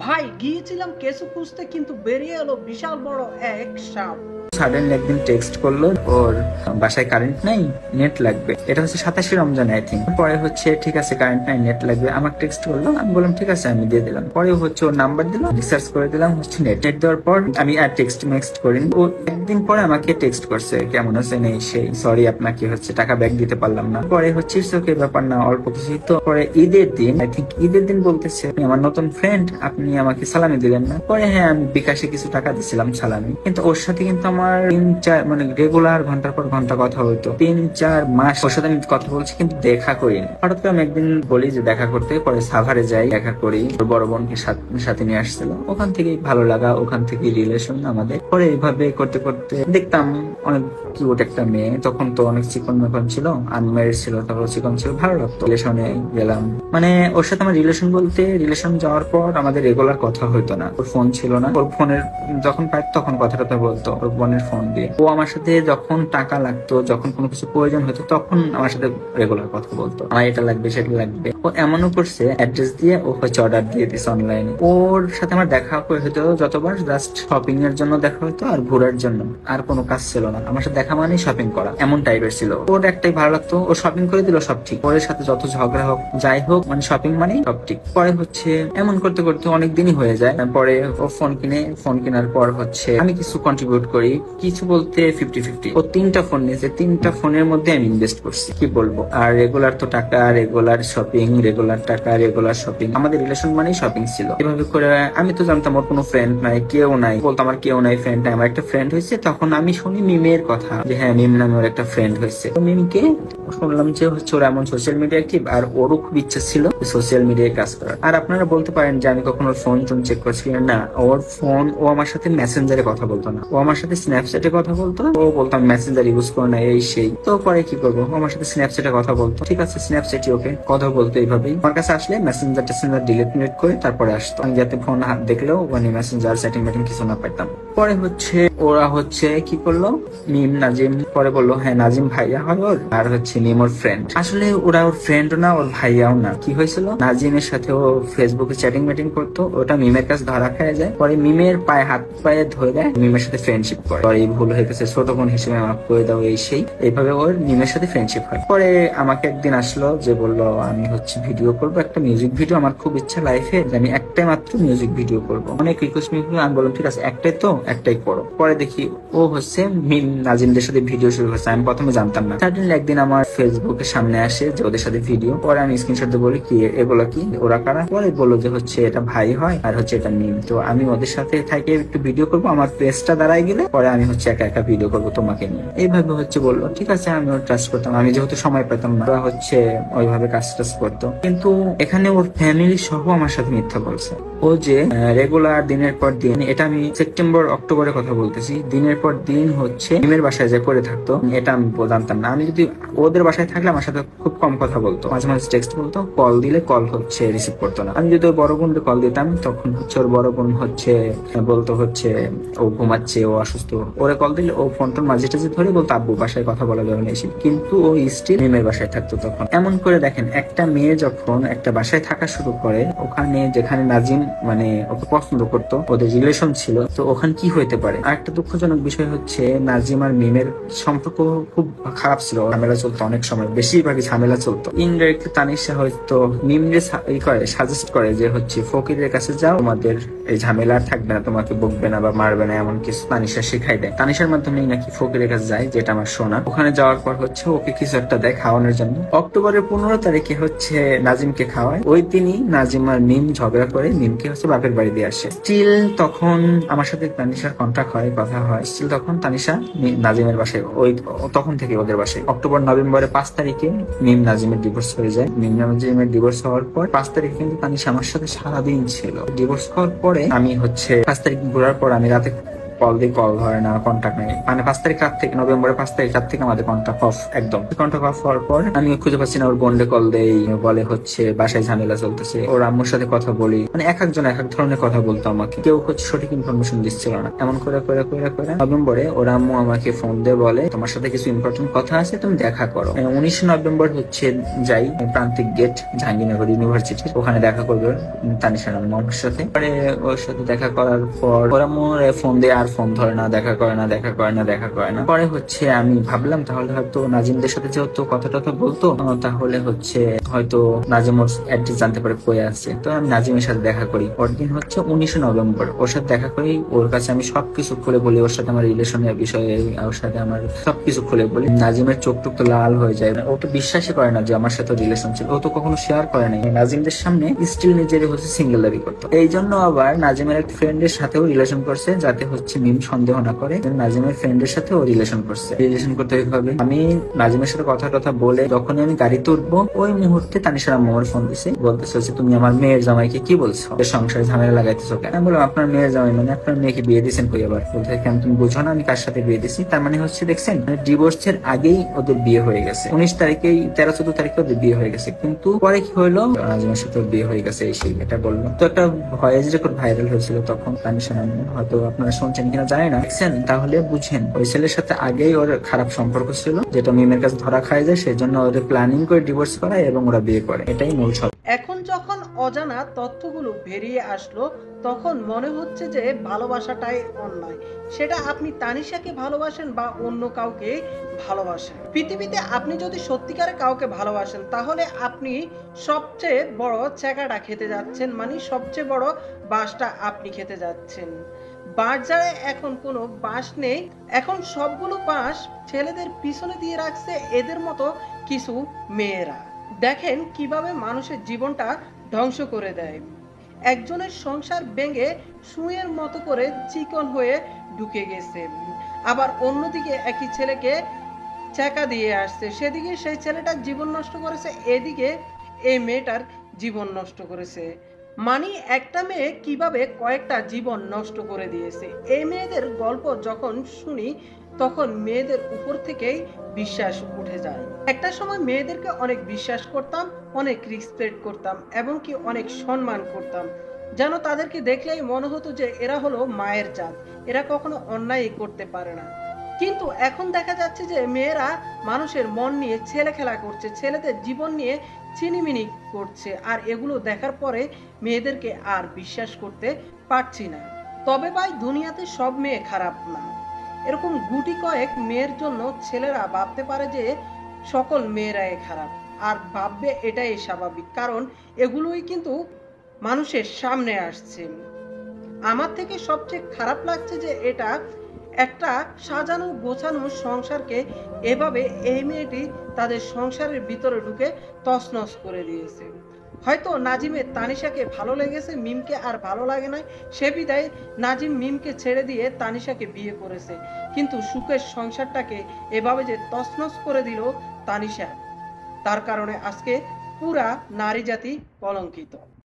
ভাই গিয়েছিলাম কেঁচো খুঁজতে কিন্তু বেরিয়ে এলো বিশাল বড় এক সাপ। সাডেনলি একদিন টেক্সট করলো ওর বাসায় কারেন্ট নাই, নেট লাগবে। এটা হচ্ছে 27 রমজান আই থিঙ্ক। পরে হচ্ছে ঠিক আছে কারেন্ট নাই, নেট লাগবে, আমার টেক্সট করলো, আমি বললাম ঠিক আছে আমি দিয়ে দিলাম। পরে হচ্ছে ওর নাম্বার দিলাম, রিসার্চ করে দিলাম, হচ্ছে নেট দেওয়ার পর আমি আর টেক্সট মেক্সট করিনি। ও একদিন পরে আমাকে টেক্সট করছে কেমন আছে নেই সেই, সরি আপনাকে হচ্ছে টাকা ব্যাক দিতে পারলাম না। পরে হচ্ছে ওকে ব্যাপার না, অল্প কিছু তো। পরে ঈদের দিন আই থিঙ্ক, ঈদের দিন বলতেছে আমার নতুন ফ্রেন্ড, আপনি আমাকে সালামি দিলেন না। পরে হ্যাঁ আমি বিকাশে কিছু টাকা দিছিলাম সালামি, কিন্তু ওর সাথে কিন্তু আমার 3-4 মানে রেগুলার ঘন্টার পর ঘন্টা কথা হইতো। 3-4 মাস ওর সাথে আমি কথা বলছি কিন্তু দেখা করিনি। হঠাৎ করে আমি একদিন বলি যে দেখা করতে, পরে সাভারে যাই, দেখা করি। ওর বড় বোনকে সাথে নিয়ে আসছিল, ওখান থেকেই ভালো লাগা, ওখান থেকে রিলেশন আমাদের। পরে এইভাবে করতে করতে দেখতাম অনেক কিউট একটা মেয়ে, তখন তো অনেক চিকন মেকন ছিল, আনম্যারিড ছিল, তারপর চিকন ছিল, ভালো লাগতো। রিলেশনে গেলাম, মানে ওর সাথে আমার রিলেশন বলতে, রিলেশন যাওয়ার পর আমাদের রেগুলার কথা হইতো না। ওর ফোন ছিল না, ওর ফোনের যখন পাইত তখন কথা টথা বলতো ওর বোনের ফোন দিয়ে। ও আমার সাথে যখন টাকা লাগতো, যখন কোনো কিছু প্রয়োজন হতো, তখন আমার সাথে রেগুলার কথা বলতো, আমার এটা লাগবে সেটা লাগবে। ও এমনও করছে অ্যাড্রেস দিয়ে ও হচ্ছে অর্ডার দিয়ে দিচ্ছে অনলাইনে। ওর সাথে আমার দেখা হতো যতবার, জাস্ট শপিং এর জন্য দেখা হতো আর ঘোরার জন্য, আর কোনো কাজ ছিল না। আমার সাথে দেখা মানে শপিং করা, এমন টাইপের ছিল। ওর একটাই ভালো লাগতো, ও শপিং করে দিল সব ঠিক। ওর সাথে যত ঝগড়া হোক যাই হোক, মানে শপিং মানে সব ঠিক। পরে হচ্ছে এমন করতে করতে অনেক দিনই হয়ে যায়। পরে ও ফোন কিনে, ফোন কেনার পর হচ্ছে আমি কিছু কন্ট্রিবিউট করি, কিছু বলতে 50-50। ও 3টা ফোন নিয়েছে, 3টা ফোনের মধ্যে আমি ইনভেস্ট করছি, কি বলবো। আর রেগুলার তো টাকা, রেগুলার শপিং, রেগুলার টাকা, রেগুলার শপিং, আমাদের রিলেশন মানেই শপিং ছিল। এভাবে করে আমি তো জানতাম ওর কোনো ফ্রেন্ড নাই, কেউ নাই, বলতো আমার কেউ নাই, ফ্রেন্ড নাই। আমার একটা ফ্রেন্ড হয়েছে, তখন আমি শুনি মিমের কথা, যে হ্যাঁ মিম নামে ওর একটা ফ্রেন্ড হয়েছে। তো মিমকে শুনলাম যে হচ্ছে ওর এমন সোশ্যাল মিডিয়া অ্যাক্টিভ, আর ওরও খুব ইচ্ছা ছিল সোশ্যাল মিডিয়ায় কাজ করার। আর আপনারা বলতে পারেন যে আমি কখনো ফোন টোন চেক করছি না, ওর ফোন, ও আমার সাথে মেসেঞ্জারে কথা বলতো না, ও আমার সাথে স্ন্যাপচ্যাটে কথা বলতো। ও বলতো আমি মেসেঞ্জার ইউজ করো না, এই সেই। তো পরে কি করবো, ও আমার সাথে স্ন্যাপচ্যাটে কথা বলতো, ঠিক আছে স্ন্যাপচ্যাটই ওকে কথা বলতো। এইভাবেই আমার কাছে আসলে মেসেঞ্জার টেসেঞ্জার ডিলিট করে তারপরে আসতো, আমি যাতে ফোন হাত দেখলেও মানে মেসেঞ্জার সেটিং মেটিং কিছু না পাইতাম। পরে হচ্ছে ওরা হচ্ছে কি করলো, মিম নাজিম পরে বললো হ্যাঁ নাজিম ভাইয়া হয় ওর, আর হচ্ছে মিম ওর ফ্রেন্ড। আসলে ওরা ওর ফ্রেন্ডও না, ওর ভাইয়াও না। কি হয়েছিল, নাজিমের সাথে ও ফেসবুকে চ্যাটিং মেটিং করতো, ওটা মিমের কাছে ধরা খেয়ে যায়। পরে মিমের হাত পায়ে ধরে দেয়, মিমের সাথে ফ্রেন্ডশিপ করে। পরে এই ভুল হয়ে গেছে, ছোট বোন হিসেবে মাফ করে দাও, এই সেই। এইভাবে ওর মিমের সাথে ফ্রেন্ডশিপ হয়। পরে আমাকে একদিন আসলো যে বললো আমি হচ্ছে ভিডিও করবো, একটা মিউজিক ভিডিও। আমার খুব ইচ্ছা লাইফে যে আমি একটাই মাত্র মিউজিক ভিডিও করবো, অনেক রিকোয়েস্ট মিউজিক। আমি বললাম ঠিক আছে একটাই তো, একটাই করো। পরে দেখি ও হচ্ছে মিম নাজিমদের সাথে ভিডিও শুরু করছে, আমি প্রথমে জানতাম না। সাডেনলি একদিন আমার ফেসবুকের সামনে আসে যে ওদের সাথে ভিডিও। পরে আমি স্ক্রিনশট দিয়ে বলি কি এগুলো, কি ওরা কারা। পরে বললো যে হচ্ছে এটা ভাই হয় আর হচ্ছে এটা মিম। তো আমি ওদের সাথে থাকে একটু ভিডিও করবো, আমার পেজটা দাঁড়ায় গেলে পরে আমি হচ্ছে একা একা ভিডিও করবো তোমাকে নিয়ে, এইভাবে হচ্ছে বললো। ঠিক আছে আমি ওর ট্রাস্ট করতাম, আমি যেহেতু সময় পেতাম না, ওরা হচ্ছে ওইভাবে কাজ টাজ করতো। কিন্তু এখানে ওর ফ্যামিলি সহ আমার সাথে মিথ্যা বলছে। ও যে রেগুলার দিনের পর দিন, এটা আমি সেপ্টেম্বর অক্টোবরের কথা বলতেছি, দিনের পর দিন হচ্ছে মিমের বাসায় যে করে থাকতো, এটা আমি জানতাম না। আমি যদি ওদের বাসায় থাকলে আমার সাথে খুব কম কথা বলতো, মাঝে মাঝে টেক্সট বলতো, কল দিলে কল হচ্ছে রিসিভ করতো না। আমি যদি ওর বড় বোনকে কল দিতাম, তখন হচ্ছে ওর বড় বোন হচ্ছে বলতো হচ্ছে ও ঘুমাচ্ছে, ও অসুস্থ। ওরে কল দিলে ও ফোন টোন মাঝে টাঝে ধরে বলতো আব্বু বাসায় কথা বলা যাবে না এসে। কিন্তু ও স্টিল মিমের বাসায় থাকতো তখন। এমন করে দেখেন, একটা মেয়ে যখন একটা বাসায় থাকা শুরু করে, ওখানে যেখানে নাজিম মানে ওকে পছন্দ করতো, ওদের রিলেশন ছিল, তো ওখানে কি হইতে পারে। আর একটা দুঃখজনক বিষয় হচ্ছে নাজিম আর মিমের সম্পর্ক খুব খারাপ ছিল, ঝামেলা চলতো অনেক সময়, বেশিরভাগই ঝামেলা চলতো। ইনডাইরেক্টলি তানিশা হয়তো মিমরে সাজেস্ট করে যে হচ্ছে ফকিরের কাছে যাও, তোমাদের এই ঝামেলা আর থাকবে না, তোমাকে বকবে না বা মারবে না, এমন কিছু তানিশা শেখাই দেয়। তানিশার মাধ্যমেই নাকি ফকিরের কাছে যায়, যেটা আমার শোনা। ওখানে যাওয়ার পর হচ্ছে ওকে কিছু একটা দেয় খাওয়ানোর জন্য। অক্টোবরের 15 তারিখে হচ্ছে নাজিমকে খাওয়ায়। ওই দিনই নাজিম আর মিম ঝগড়া করে মিমকে হচ্ছে বাপের বাড়ি দিয়ে আসে। স্টিল তখন আমার সাথে তানিশার কন্ট্যাক্ট হয়, কথা হয়। স্টিল তখন তানিশা নাজিমের বাসায়, ওই তখন থেকে ওদের বাসায়। অক্টোবর নভেম্বরের 5 তারিখে মিম নাজিমের ডিভোর্স হয়ে যায়। মিম নাজিমের ডিভোর্স হওয়ার পর 5 তারিখে কিন্তু তানিশা আমার সাথে সারাদিন ছিল। ডিভোর্স হওয়ার পরে আমি হচ্ছে 5 তারিখ ঘোরার পর আমি রাতে কল দিয়ে কল ধরে না, কন্ট্যাক্ট নেই, মানে 5 তারিখ রাত থেকে, নভেম্বরের 5 তারিখ রাত থেকে আমাদের কন্ট্যাক্ট অফ, একদম কন্ট্যাক্ট অফ হওয়ার পর আমি খুঁজে পাচ্ছি না। ওর বোনডে কল দেই, বলে হচ্ছে বাসায় ঝামেলা চলতেছে। ওর আম্মুর সাথে কথা বলি, মানে এক একজন এক এক ধরনের কথা বলতো আমাকে, কেউ হচ্ছে সঠিক ইনফরমেশন দিচ্ছিল না। এমন করে করে করে করে নভেম্বরে ওর আম্মু আমাকে ফোন দিয়ে বলে তোমার সাথে কিছু ইম্পর্টেন্ট কথা আছে, তুমি দেখা করো। 19 নভেম্বর হচ্ছে যাই প্রান্তিক গেট জাহাঙ্গীরনগর ইউনিভার্সিটি, ওখানে দেখা করবে তানিশার আম্মুর সাথে। পরে ওর সাথে দেখা করার পর ওর আম্মু ফোন দিয়ে আর ফোন ধরে না, দেখা করে না, দেখা করে না, দেখা করে না। পরে হচ্ছে আমি ভাবলাম তাহলে হয়তো নাজিমদের সাথে যেহেতু কথা টথা বলতো, তাহলে হচ্ছে হয়তো নাজিম ওর অ্যাড্রেস জানতে পারে কই আছে। তো আমি নাজিমের সাথে দেখা করি। পরদিন হচ্ছে 19 নভেম্বর ওর সাথে দেখা করি। ওর কাছে আমি সবকিছু খুলে বলি, ওর সাথে আমার রিলেশনের বিষয়ে, ওর সাথে আমার সবকিছু খুলে বলি। নাজিমের চোখ টুক তো লাল হয়ে যায়, ও তো বিশ্বাসই করে না যে আমার সাথে রিলেশন ছিল, ও তো কখনো শেয়ার করে নাই। নাজিমদের সামনে স্টিল নিজের হচ্ছে সিঙ্গেল দাবি করতো। এই জন্য আবার নাজিমের এক ফ্রেন্ডের সাথেও রিলেশন করছে, যাতে হচ্ছে মিম সন্দেহ না করে নাজিমের ফ্রেন্ডের সাথে ও রিলেশন করছে। রিলেশন করতে হবে। আমি নাজিমের সাথে কথা বলে যখনই আমি গাড়িতে উঠবো, ওই মুহূর্তে তানিশার আম্মু আমার ফোন দিছে, বলতেছে হচ্ছে তুমি আমার মেয়ের জামাইকে কি বলছো, সংসারে ঝামেলা লাগাইতেছো কেন? আমি বললাম আপনার মেয়ের জামাই মানে আপনার মেয়েকে বিয়ে দিয়েছেন কই? আবার বলতে কেন তুমি বুঝো না আমি কার সাথে বিয়ে দিছি? তার মানে হচ্ছে দেখছেন, ডিভোর্সের আগেই ওদের বিয়ে হয়ে গেছে। 19 তারিখেই 13-14 তারিখে ওদের বিয়ে হয়ে গেছে, কিন্তু পরে কি হলো নাজিমের সাথে বিয়ে হয়ে গেছে এই সেই এটা বললো। তো একটা ভয়েস রেকর্ড ভাইরাল হয়েছিল তখন, তানিশার আম্মু, হয়তো আপনারা শুনছেন কিনা জানি না, দেখছেন? তাহলে বুঝেন ওই ছেলের সাথে আগেই ওর খারাপ সম্পর্ক ছিল, যেটা মিমের কাছে ধরা খায় যায়, সেই জন্য ওদের প্ল্যানিং করে ডিভোর্স করায় এবং ওরা বিয়ে করে, এটাই মূল সব। এখন যখন অজানা তথ্যগুলো বেরিয়ে আসলো, তখন মনে হচ্ছে যে ভালোবাসাটাই অন্যায়। সেটা আপনি তানিশাকে ভালোবাসেন বা অন্য কাউকে ভালোবাসেন, পৃথিবীতে আপনি যদি সত্যিকারে কাউকে ভালোবাসেন, তাহলে আপনি সবচেয়ে বড় চেকাটা খেতে যাচ্ছেন, মানে সবচেয়ে বড় বাসটা আপনি খেতে যাচ্ছেন। বাজারে এখন কোনো বাস নেই, এখন সবগুলো বাস ছেলেদের পিছনে দিয়ে রাখছে এদের মতো কিছু মেয়েরা। দেখেন কিভাবে মানুষের জীবনটা ধ্বংস করে দেয়। একজনের সংসার ভেঙে সুঁয়ের মতো করে চিকন হয়ে ঢুকে গেছে, আবার অন্যদিকে একই ছেলেকে চেকা দিয়ে আসছে, সেদিকে সেই ছেলেটার জীবন নষ্ট করেছে, এদিকে এই মেয়েটার জীবন নষ্ট করেছে। মানে একটা মেয়ে কিভাবে কয়েকটা জীবন নষ্ট করে দিয়েছে। এই মেয়েদের গল্প যখন শুনি, তখন মেয়েদের উপর থেকেই বিশ্বাস উঠে যায়। একটা সময় মেয়েদেরকে অনেক বিশ্বাস করতাম, অনেক রেসপেক্ট করতাম, এবং কি অনেক সম্মান করতাম, যেন তাদেরকে দেখলেই মনে হতো যে এরা হলো মায়ের জাত, এরা কখনো অন্যায় করতে পারে না। কিন্তু এখন দেখা যাচ্ছে যে মেয়েরা মানুষের মন নিয়ে ছেলে খেলা করছে, ছেলেদের জীবন নিয়ে চিনিমিনি করছে, আর এগুলো দেখার পরে মেয়েদেরকে আর বিশ্বাস করতে পারছি না। তবে ভাই, দুনিয়াতে সব মেয়ে খারাপ না। এরকম গুটি কয়েক মেয়ের জন্য ছেলেরা ভাবতে পারে যে সকল মেয়েরাই খারাপ, আর ভাববে এটাই স্বাভাবিক, কারণ এগুলোই কিন্তু মানুষের সামনে আসছে। আমার থেকে সবচেয়ে খারাপ লাগছে যে এটা একটা সাজানো গোছানো সংসারকে এভাবে এই মেয়েটি তাদের সংসারের ভিতরে ঢুকে তছনছ করে দিয়েছে। হয়তো নাজিমের তানিশাকে ভালো লেগেছে, মিমকে আর ভালো লাগে না, সে বিদায় নাজিম মিমকে ছেড়ে দিয়ে তানিশাকে বিয়ে করেছে, কিন্তু সুখের সংসারটাকে এভাবে যে তছনছ করে দিল তানিশা, তার কারণে আজকে পুরা নারী জাতি কলঙ্কিত।